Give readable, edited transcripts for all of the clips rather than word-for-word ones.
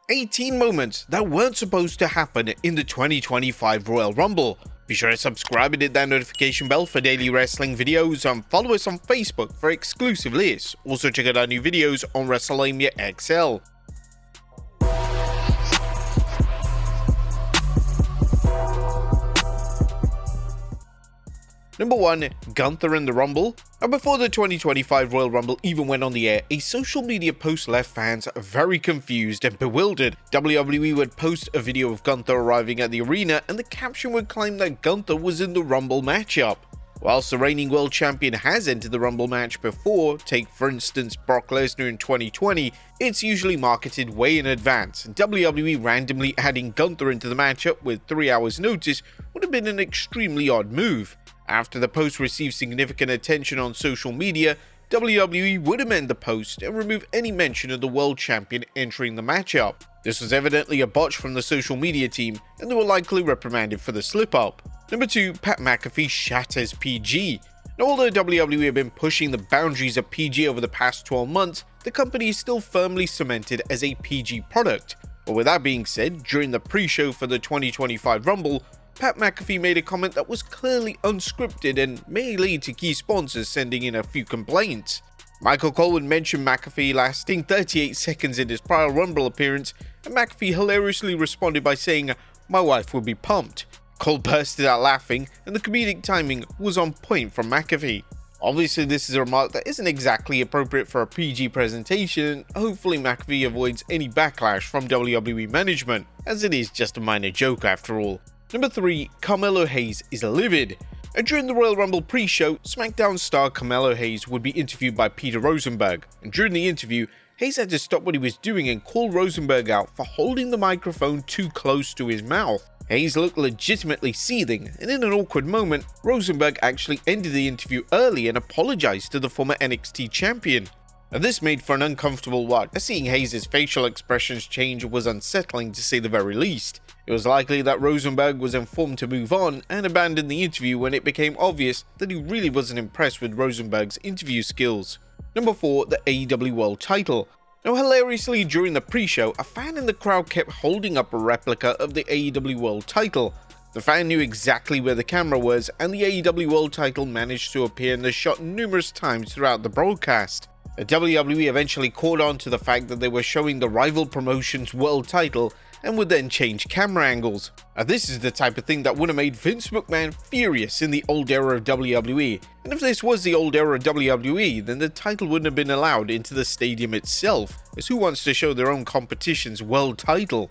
18 moments that weren't supposed to happen in the 2025 Royal Rumble. Be sure to subscribe and hit that notification bell for daily wrestling videos and follow us on Facebook for exclusive lists. Also check out our new videos on Wrestlelamia XL. Number 1. Gunther in the Rumble. And before the 2025 Royal Rumble even went on the air, a social media post left fans very confused and bewildered. WWE would post a video of Gunther arriving at the arena and the caption would claim that Gunther was in the Rumble matchup. Whilst the reigning world champion has entered the Rumble match before, take for instance Brock Lesnar in 2020, it's usually marketed way in advance. WWE randomly adding Gunther into the matchup with 3 hours notice would have been an extremely odd move. After the post received significant attention on social media, WWE would amend the post and remove any mention of the world champion entering the matchup. This was evidently a botch from the social media team, and they were likely reprimanded for the slip-up. Number 2. Pat McAfee shatters PG. Now, although WWE have been pushing the boundaries of PG over the past 12 months, the company is still firmly cemented as a PG product. But with that being said, during the pre-show for the 2025 Rumble, Pat McAfee made a comment that was clearly unscripted and may lead to key sponsors sending in a few complaints. Michael Cole would mention McAfee lasting 38 seconds in his prior Rumble appearance, and McAfee hilariously responded by saying, "My wife would be pumped." Cole bursted out laughing, and the comedic timing was on point from McAfee. Obviously, this is a remark that isn't exactly appropriate for a PG presentation, and hopefully McAfee avoids any backlash from WWE management, as it is just a minor joke after all. Number 3. Carmelo Hayes is livid. During the Royal Rumble pre-show, SmackDown star Carmelo Hayes would be interviewed by Peter Rosenberg, and during the interview, Hayes had to stop what he was doing and call Rosenberg out for holding the microphone too close to his mouth. Hayes looked legitimately seething, and in an awkward moment, Rosenberg actually ended the interview early and apologized to the former NXT champion. Now, this made for an uncomfortable watch, as seeing Hayes' facial expressions change was unsettling to say the very least. It was likely that Rosenberg was informed to move on and abandon the interview when it became obvious that he really wasn't impressed with Rosenberg's interview skills. Number 4. The AEW World Title. Now, hilariously, during the pre-show, a fan in the crowd kept holding up a replica of the AEW World Title. The fan knew exactly where the camera was, and the AEW World Title managed to appear in the shot numerous times throughout the broadcast. The WWE eventually caught on to the fact that they were showing the rival promotion's world title and would then change camera angles. Now, this is the type of thing that would have made Vince McMahon furious in the old era of WWE, and if this was the old era of WWE, then the title wouldn't have been allowed into the stadium itself, as who wants to show their own competition's world title?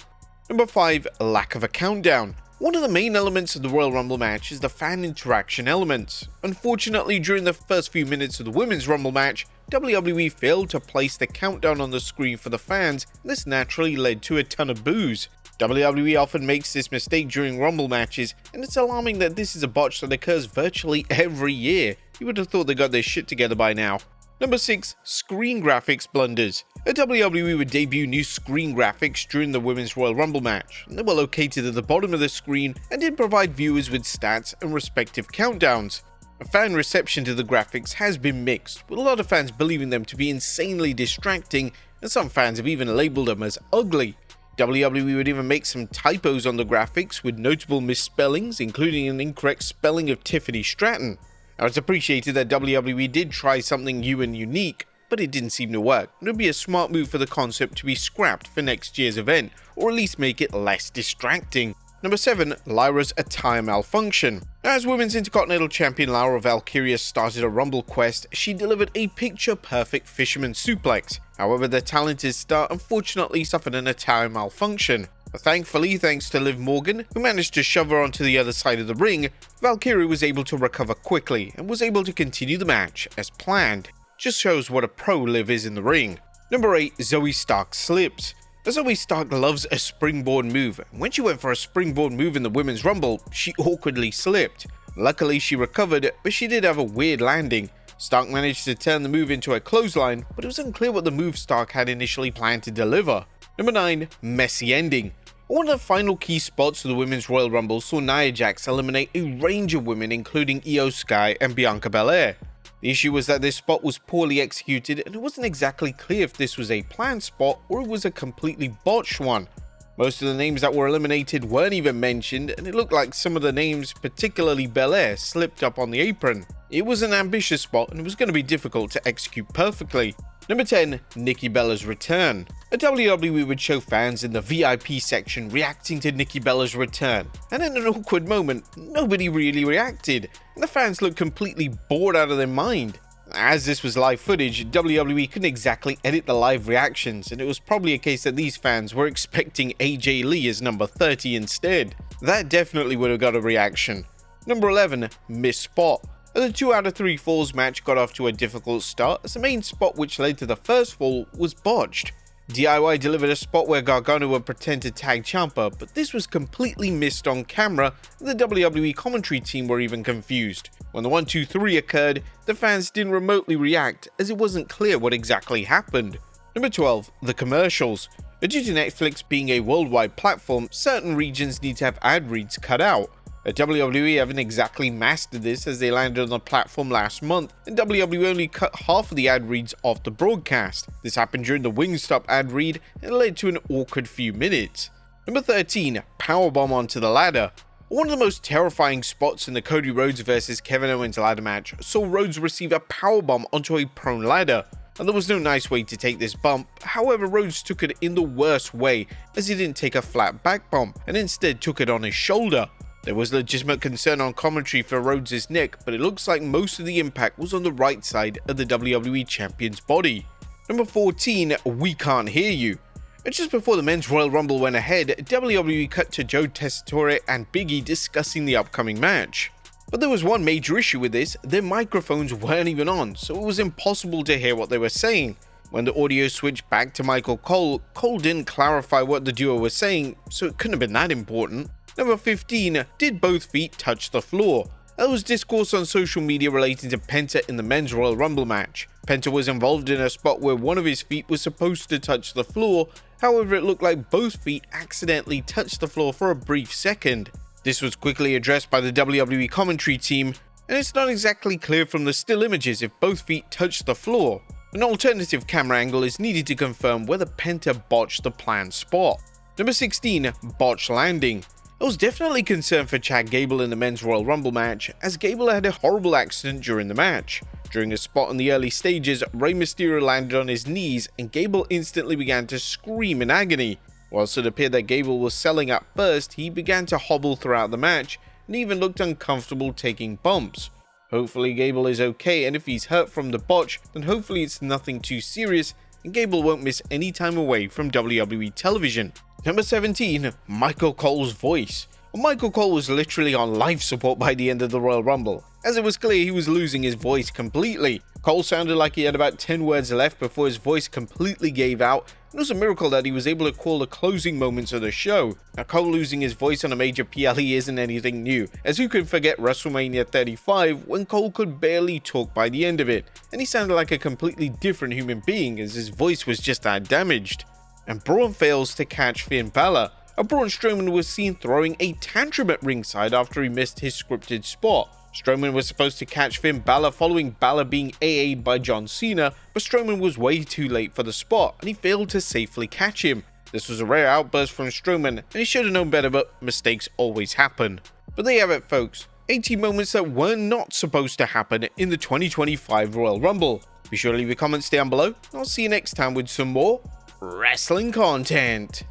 Number 5. Lack of a countdown. One of the main elements of the Royal Rumble match is the fan interaction elements. Unfortunately, during the first few minutes of the Women's Rumble match, WWE failed to place the countdown on the screen for the fans, and this naturally led to a ton of boos. WWE often makes this mistake during Rumble matches, and it's alarming that this is a botch that occurs virtually every year. You would have thought they got their shit together by now. Number 6. Screen graphics blunders. WWE would debut new screen graphics during the Women's Royal Rumble match, and they were located at the bottom of the screen and did provide viewers with stats and respective countdowns. Fan reception to the graphics has been mixed, with a lot of fans believing them to be insanely distracting, and some fans have even labeled them as ugly. WWE would even make some typos on the graphics with notable misspellings, including an incorrect spelling of Tiffany Stratton. Now, it's appreciated that WWE did try something new and unique, but it didn't seem to work. It would be a smart move for the concept to be scrapped for next year's event, or at least make it less distracting. Number 7. Lyra's attire malfunction. As Women's Intercontinental Champion Lyra Valkyria started a Rumble quest, she delivered a picture-perfect fisherman suplex. However, the talented star unfortunately suffered an attire malfunction. Thankfully, thanks to Liv Morgan, who managed to shove her onto the other side of the ring, Valkyria was able to recover quickly and was able to continue the match as planned. Just shows what a pro Liv is in the ring. Number 8. Zoe Stark slips. Zoe Stark loves a springboard move, and when she went for a springboard move in the Women's Rumble, she awkwardly slipped. Luckily, she recovered, but she did have a weird landing. Stark managed to turn the move into a clothesline, but it was unclear what the move Stark had initially planned to deliver. Number 9. Messy ending. One of the final key spots of the Women's Royal Rumble saw Nia Jax eliminate a range of women including Io Sky and Bianca Belair. The issue was that this spot was poorly executed and it wasn't exactly clear if this was a planned spot or it was a completely botched one. Most of the names that were eliminated weren't even mentioned, and it looked like some of the names, particularly Belair, slipped up on the apron. It was an ambitious spot and it was going to be difficult to execute perfectly. Number 10. Nikki Bella's return. A WWE would show fans in the VIP section reacting to Nikki Bella's return, and in an awkward moment, nobody really reacted, and the fans looked completely bored out of their mind. As this was live footage, WWE couldn't exactly edit the live reactions, and it was probably a case that these fans were expecting AJ Lee as number 30 instead. That definitely would have got a reaction. Number 11. Missed spot. The 2 out of 3 falls match got off to a difficult start, as the main spot which led to the first fall was botched. DIY delivered a spot where Gargano would pretend to tag Ciampa, but this was completely missed on camera, and the WWE commentary team were even confused. When the 1-2-3 occurred, the fans didn't remotely react, as it wasn't clear what exactly happened. Number 12. The commercials. Due to Netflix being a worldwide platform, certain regions need to have ad reads cut out. WWE haven't exactly mastered this, as they landed on the platform last month, and WWE only cut half of the ad reads off the broadcast. This happened during the Wingstop ad read and led to an awkward few minutes. Number 13. Powerbomb onto the ladder. One of the most terrifying spots in the Cody Rhodes vs Kevin Owens ladder match saw Rhodes receive a powerbomb onto a prone ladder, and there was no nice way to take this bump. However, Rhodes took it in the worst way, as he didn't take a flat back bump and instead took it on his shoulder. There was legitimate concern on commentary for Rhodes' neck, but it looks like most of the impact was on the right side of the WWE Champion's body. Number 14. We Can't Hear You. Just before the Men's Royal Rumble went ahead, WWE cut to Joe Tessitore and Big E discussing the upcoming match. But there was one major issue with this: their microphones weren't even on, so it was impossible to hear what they were saying. When the audio switched back to Michael Cole, Cole didn't clarify what the duo was saying, so it couldn't have been that important. Number 15. Did both feet touch the floor? There was discourse on social media relating to Penta in the Men's Royal Rumble match. Penta was involved in a spot where one of his feet was supposed to touch the floor, however it looked like both feet accidentally touched the floor for a brief second. This was quickly addressed by the WWE commentary team, and it's not exactly clear from the still images if both feet touched the floor. An alternative camera angle is needed to confirm whether Penta botched the planned spot. Number 16. Botched landing. I was definitely concerned for Chad Gable in the Men's Royal Rumble match, as Gable had a horrible accident during the match. During a spot in the early stages, Rey Mysterio landed on his knees and Gable instantly began to scream in agony. Whilst it appeared that Gable was selling at first, he began to hobble throughout the match and even looked uncomfortable taking bumps. Hopefully Gable is okay, and if he's hurt from the botch, then hopefully it's nothing too serious and Gable won't miss any time away from WWE television. Number 17. Michael Cole's voice. Michael Cole was literally on life support by the end of the Royal Rumble, as it was clear he was losing his voice completely. Cole sounded like he had about 10 words left before his voice completely gave out, and it was a miracle that he was able to call the closing moments of the show. Now, Cole losing his voice on a major PLE isn't anything new, as who could forget WrestleMania 35 when Cole could barely talk by the end of it, and he sounded like a completely different human being as his voice was just that damaged. And Braun fails to catch Finn Balor. Braun Strowman was seen throwing a tantrum at ringside after he missed his scripted spot. Strowman was supposed to catch Finn Balor following Balor being AA'd by John Cena, but Strowman was way too late for the spot and he failed to safely catch him. This was a rare outburst from Strowman and he should have known better, but mistakes always happen. But there you have it, folks. 18 moments that were not supposed to happen in the 2025 Royal Rumble. Be sure to leave your comments down below. I'll see you next time with some more wrestling content.